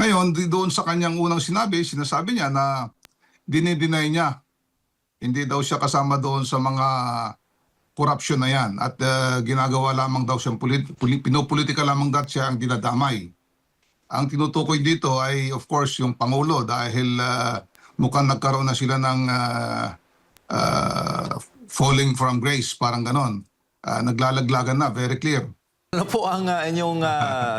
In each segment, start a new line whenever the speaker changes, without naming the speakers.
Ngayon, doon sa kanyang unang sinasabi niya na dinideny niya. Hindi daw siya kasama doon sa mga korupsyon na yan at ginagawa lamang daw siyang pinopolitika lamang daw siya ang dinadamay. Ang tinutukoy dito ay of course yung Pangulo dahil mukhang nagkaroon na sila ng falling from grace, parang ganon. Naglalaglagan na, very clear.
Ano po ang inyong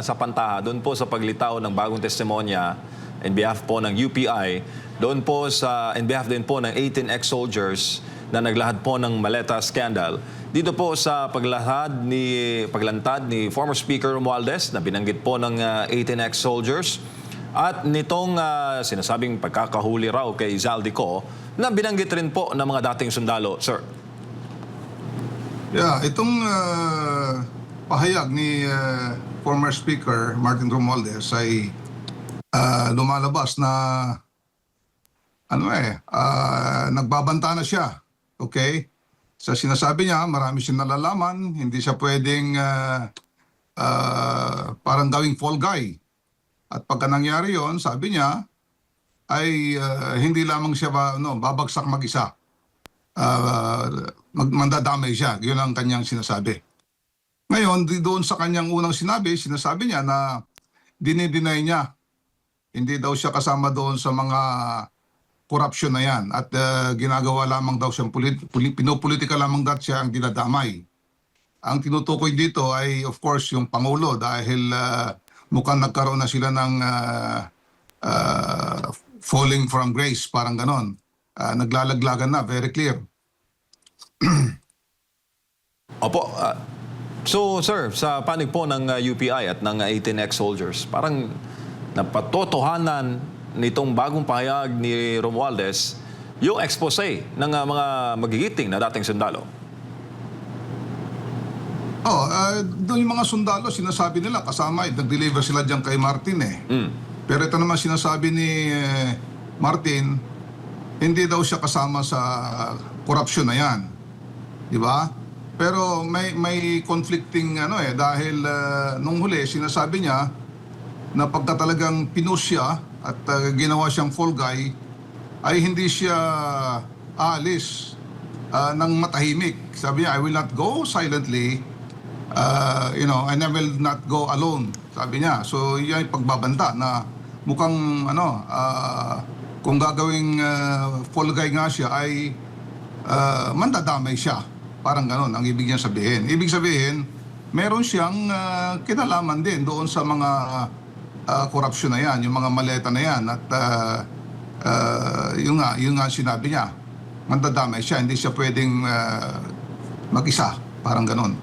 sapantaha doon po sa paglitaw ng bagong testimonya in behalf po ng UPI, doon po sa in behalf din po ng 18 ex-soldiers na naglahad po ng maleta scandal, dito po sa paglantad ni former Speaker Romualdez na binanggit po ng 18 ex-soldiers at nitong sinasabing pagkakahuli raw kay Zaldico na binanggit rin po ng mga dating sundalo, sir.
Yeah, itong pahayag ni former Speaker Martin Romualdez ay lumalabas na nagbabanta na siya. Okay? Sa sinasabi niya, marami siyang nalalaman, hindi siya pwedeng parang gawing fall guy. At pagka nangyari yon, sabi niya, ay hindi lamang siya babagsak mag-isa. Mandadamay siya. Yun ang kanyang sinasabi. Ngayon, doon sa kanyang unang sinasabi niya na dinideny niya. Hindi daw siya kasama doon sa mga korupsyon na yan at ginagawa lamang daw siyang pinopolitika lamang daw siya ang dinadamay. Ang tinutukoy dito ay of course yung Pangulo dahil mukhang nagkaroon na sila ng falling from grace, parang ganon. Naglalaglagan na, very clear.
Opo. So, sir, sa panig po ng UPI at ng 18 ex-soldiers, parang napatotohanan nitong bagong pahayag ni Romualdez yung expose ng mga magigiting na dating sundalo.
Doon yung mga sundalo, sinasabi nila kasama, nag-deliver sila dyan kay Martin eh. Pero ito naman sinasabi ni Martin, hindi daw siya kasama sa korupsyon na yan. Di ba? Pero may conflicting dahil nung huli sinasabi niya na pagka talagang pinush siya at ginawa siyang fall guy ay hindi siya aalis ng matahimik. Sabi niya, I will not go silently, and I will not go alone. Sabi niya. So yan yung pagbabanta na mukhang kung gagawing fall guy nga siya ay mandadamay siya. Parang ganon ang ibig niya sabihin. Ibig sabihin, meron siyang kinalaman din doon sa mga korupsyon na yan, yung mga maleta na yan. At yung nga sinabi niya, mandadamay siya, hindi siya pwedeng mag-isa. Parang ganon.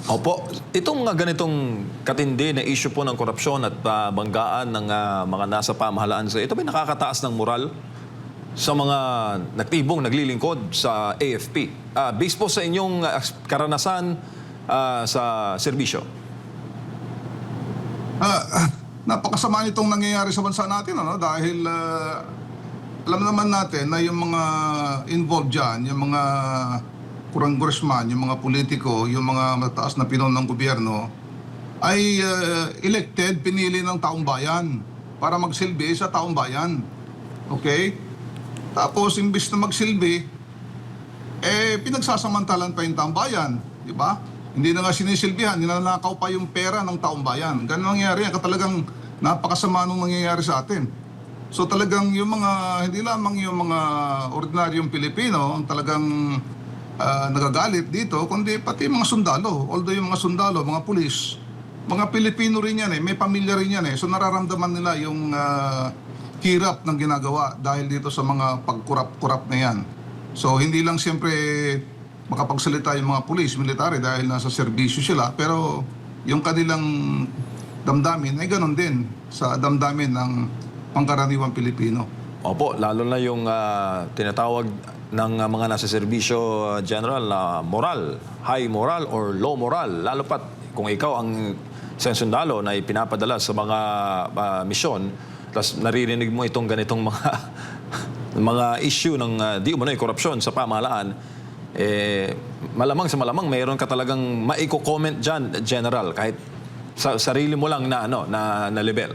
Opo. Itong ganitong katindi na issue po ng korupsyon at banggaan ng mga nasa pamahalaan, ito ba nakakataas ng moral sa mga naktibong naglilingkod sa AFP? Based po sa inyong karanasan sa serbisyo.
Napakasama nitong nangyayari sa bansa natin dahil alam naman natin na yung mga involved dyan, yung mga congressman, yung mga politiko, yung mga mataas na pinon ng gobyerno ay elected, pinili ng taong bayan para magsilbi sa taong bayan. Okay? Tapos imbis na magsilbi, pinagsasamantalan pa yung taong bayan, di ba? Hindi na nga sinisilbihan, ninanakaw pa yung pera ng taong bayan. Ganun nangyayari, talagang napakasama nung nangyayari sa atin. So talagang yung mga, hindi lamang yung mga ordinaryong Pilipino ang talagang nagagalit dito, kundi pati mga sundalo. Although yung mga sundalo, mga pulis, mga Pilipino rin yan may pamilya rin yan So nararamdaman nila yung hirap ng ginagawa dahil dito sa mga pagkurap-kurap na yan. So hindi lang siyempre makapagsalita yung mga pulis, military dahil nasa serbisyo sila, pero yung kanilang damdamin ay ganon din sa damdamin ng pangkaraniwang Pilipino.
Opo, lalo na yung tinatawag ng mga nasa serbisyo, General, na moral, high moral or low moral. Lalo pat kung ikaw ang sundalo na ipinapadala sa mga misyon, tapos naririnig mo itong ganitong mga issue ng di umano'y korupsyon sa pamahalaan, malamang sa malamang mayroon ka talagang maiko-comment dyan, General, kahit sa sarili mo lang na level.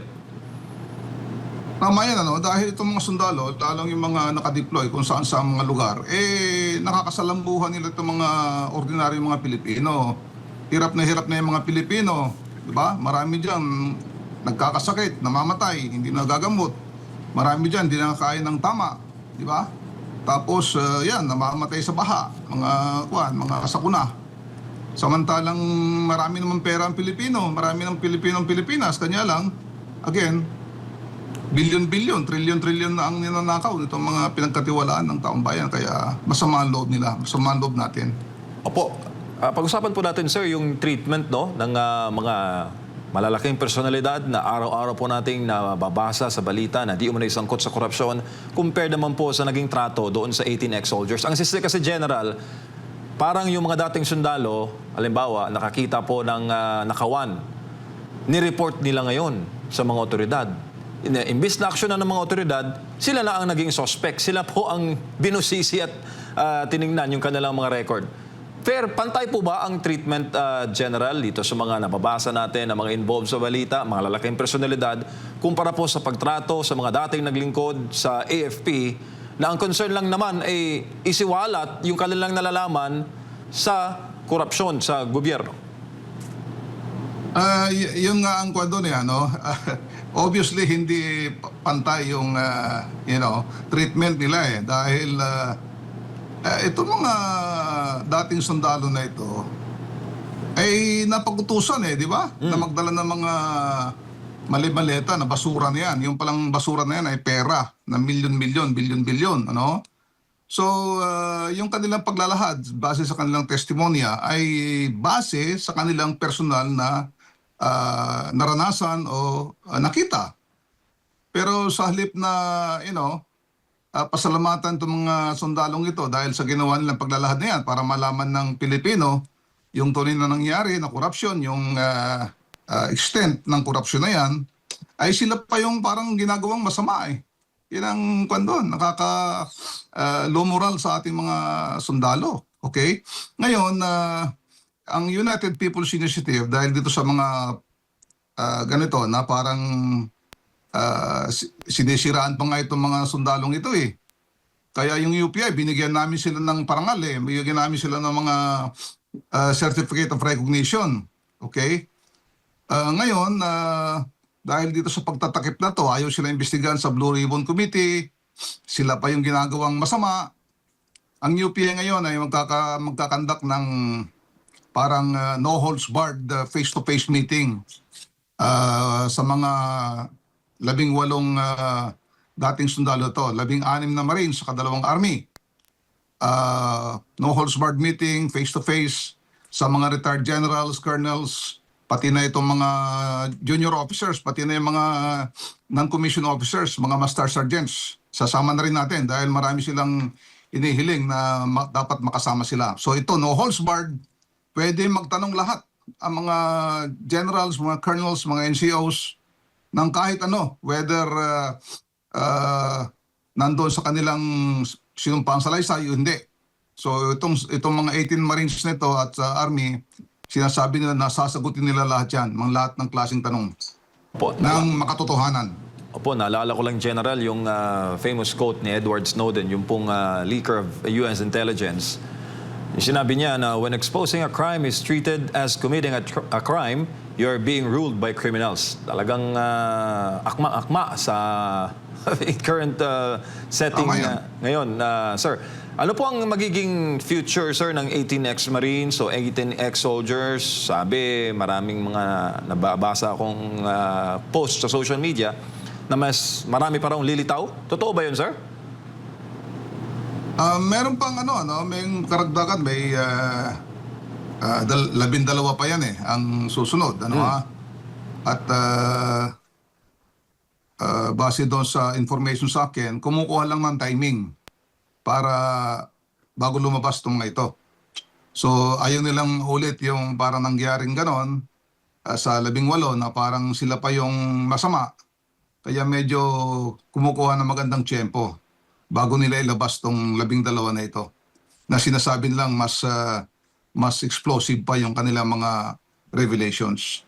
Tama yan, ano? Dahil itong mga sundalo, lalong yung mga nakadeploy kung saan sa mga lugar, nakakasalambuhan nila itong mga ordinaryong mga Pilipino. Hirap na yung mga Pilipino, di ba? Marami dyan nagkakasakit, namamatay, hindi nagagamot. Marami dyan, hindi nakakain ng tama, di ba? Tapos, yan, namamatay sa baha, mga kasakuna. Samantalang marami naman pera ang Pilipino, marami ng Pilipino ang Pilipinas, kanya lang, again, bilyon-bilyon, trilyon-trilyon na ang ninanakaw nitong mga pinagkatiwalaan ng taong bayan. Kaya masama ang loob nila, masama ang loob natin.
Opo. Pag-usapan po natin, sir, yung treatment no, ng mga malalaking personalidad na araw-araw po nating nababasa sa balita na di umano'y sangkot sa korupsyon compared naman po sa naging trato doon sa 18 ex-soldiers. Ang sisi kasi, General, parang yung mga dating sundalo, halimbawa, nakakita po ng nakawan, ni-report nila ngayon sa mga otoridad. Imbis na aksyon na ng mga otoridad, sila na ang naging suspect. Sila po ang binusisi at tiningnan yung kanilang mga record. Fair, pantay po ba ang treatment, General, dito sa mga nababasa natin, na mga involved sa balita, mga lalaking personalidad, kumpara po sa pagtrato sa mga dating naglingkod sa AFP, na ang concern lang naman ay isiwalat yung kanilang nalalaman sa korupsyon sa gobyerno?
Yung nga ang kwento niya, no? Obviously, hindi pantay yung treatment nila dahil itong mga dating sundalo na ito ay napagutusan di ba? Na magdala ng mga mali-maleta na basura na yan. Yung palang basura na yan ay pera na milyon-milyon, bilyon-bilyon, ano? So, yung kanilang paglalahad base sa kanilang testimonya ay base sa kanilang personal na naranasan o nakita. Pero sa halip na, pasalamatan itong mga sundalong ito dahil sa ginawa nilang paglalahad na yan para malaman ng Pilipino yung tunay na nangyari na korupsyon, yung extent ng korupsyon na yan, ay sila pa yung parang ginagawang masama Yan ang kwandon, low moral sa ating mga sundalo. Okay? Ngayon, ang United People's Initiative, dahil dito sa mga ganito na parang sinisiraan pa nga itong mga sundalong ito Kaya yung UPI, binigyan namin sila ng parangal binigyan namin sila ng mga certificate of recognition. Okay? Ngayon, dahil dito sa pagtatakip na to, ayaw sila imbestigahan sa Blue Ribbon Committee, sila pa yung ginagawang masama. Ang UPI ngayon ay magkakandak ng parang no holds barred face-to-face meeting sa mga 18 dating sundalo to, 16 na Marines sa 2 Army. No holds barred meeting, face-to-face sa mga retired generals, colonels, pati na itong mga junior officers, pati na yung mga non-commissioned officers, mga master sergeants. Sasama na rin natin dahil marami silang inihiling na dapat makasama sila. So ito, no holds barred, pwede magtanong lahat ang mga generals, mga colonels, mga NCOs ng kahit ano, whether nandoon sa kanilang sinumpang salaysay o hindi. So itong mga 18 Marines nito at sa Army, sinasabi nila na sasagutin nila lahat yan, mga lahat ng klaseng tanong ng makatotohanan.
Opo, naalala ko lang, General, yung famous quote ni Edward Snowden, yung pong leaker of US intelligence. Yung sinabi niya na when exposing a crime is treated as committing a crime, you're being ruled by criminals. Talagang akma-akma sa current setting ngayon. Sir, ano po ang magiging future, sir, ng 18 ex-Marines o 18 ex-soldiers? Sabi, maraming mga nababasa akong post sa social media na mas marami pa raw lilitaw. Totoo ba yun, sir?
Meron pang may karagdagan, may 12 pa yan ang susunod. At base doon sa information sa akin, kumukuha lang ng timing para bago lumabas itong mga ito. So ayaw nilang ulit yung parang nangyaring ganon sa 18 na parang sila pa yung masama. Kaya medyo kumukuha ng magandang tiyempo bago nila ilabas tong 12 na ito. Na sinasabi nilang mas explosive pa yung kanilang mga revelations.